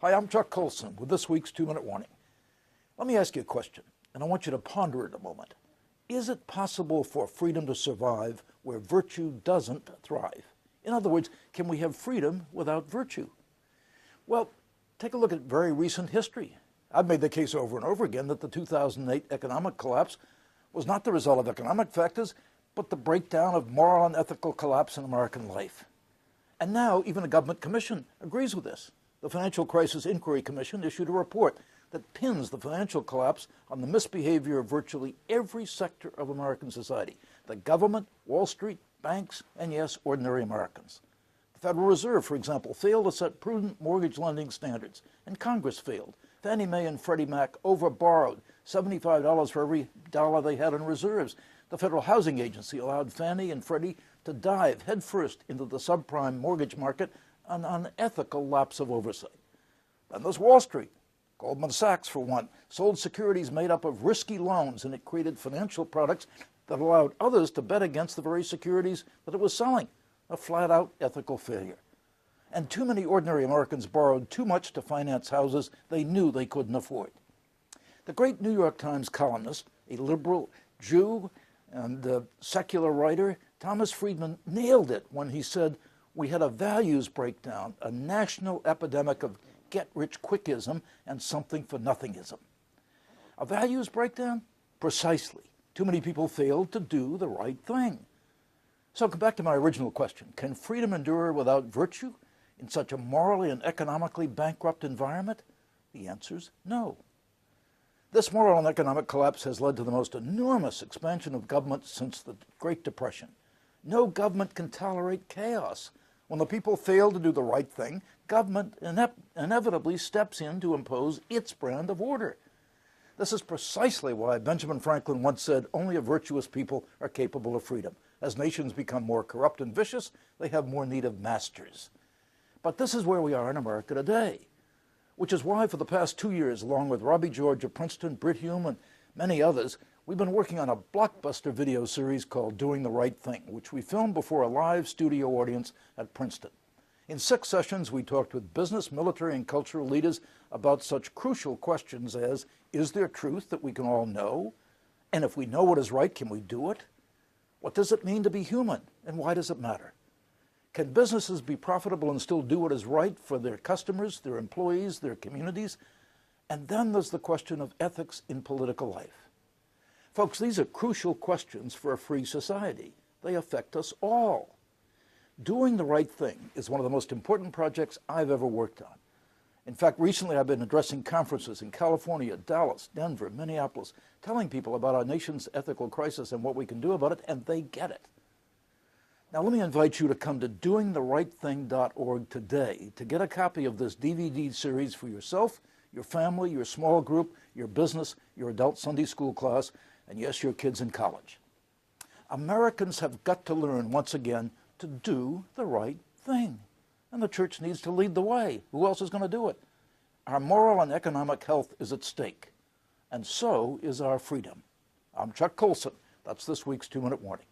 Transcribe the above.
Hi, I'm Chuck Colson with this week's 2-Minute Warning. Let me ask you a question, and I want you to ponder it a moment. Is it possible for freedom to survive where virtue doesn't thrive? In other words, can we have freedom without virtue? Well, take a look at very recent history. I've made the case over and over again that the 2008 economic collapse was not the result of economic factors, but the breakdown of moral and ethical collapse in American life. And now even a government commission agrees with this. The Financial Crisis Inquiry Commission issued a report that pins the financial collapse on the misbehavior of virtually every sector of American society: the government, Wall Street, banks, and yes, ordinary Americans. The Federal Reserve, for example, failed to set prudent mortgage lending standards, and Congress failed. Fannie Mae and Freddie Mac overborrowed $75 for every dollar they had in reserves. The Federal Housing Agency allowed Fannie and Freddie to dive headfirst into the subprime mortgage market, an unethical lapse of oversight. Then there's Wall Street. Goldman Sachs, for one, sold securities made up of risky loans, and it created financial products that allowed others to bet against the very securities that it was selling. A flat-out ethical failure. And too many ordinary Americans borrowed too much to finance houses they knew they couldn't afford. The great New York Times columnist, a liberal Jew and secular writer, Thomas Friedman, nailed it when he said, "We had a values breakdown, a national epidemic of get-rich-quickism and something-for-nothingism." A values breakdown? Precisely. Too many people failed to do the right thing. So come back to my original question. Can freedom endure without virtue in such a morally and economically bankrupt environment? The answer is no. This moral and economic collapse has led to the most enormous expansion of government since the Great Depression. No government can tolerate chaos. When the people fail to do the right thing, government inevitably steps in to impose its brand of order. This is precisely why Benjamin Franklin once said, "Only a virtuous people are capable of freedom. As nations become more corrupt and vicious, they have more need of masters." But this is where we are in America today, which is why for the past 2 years, along with Robbie George of Princeton, Britt Hume, and many others, we've been working on a blockbuster video series called Doing the Right Thing, which we filmed before a live studio audience at Princeton. In 6 sessions, we talked with business, military, and cultural leaders about such crucial questions as, is there truth that we can all know? And if we know what is right, can we do it? What does it mean to be human, and why does it matter? Can businesses be profitable and still do what is right for their customers, their employees, their communities? And then there's the question of ethics in political life. Folks, these are crucial questions for a free society. They affect us all. Doing the right thing is one of the most important projects I've ever worked on. In fact, recently I've been addressing conferences in California, Dallas, Denver, Minneapolis, telling people about our nation's ethical crisis and what we can do about it, and they get it. Now let me invite you to come to doingtherightthing.org today to get a copy of this DVD series for yourself, your family, your small group, your business, your adult Sunday school class, and yes, your kids in college. Americans have got to learn once again to do the right thing. And the church needs to lead the way. Who else is going to do it? Our moral and economic health is at stake. And so is our freedom. I'm Chuck Colson. That's this week's 2-Minute Warning.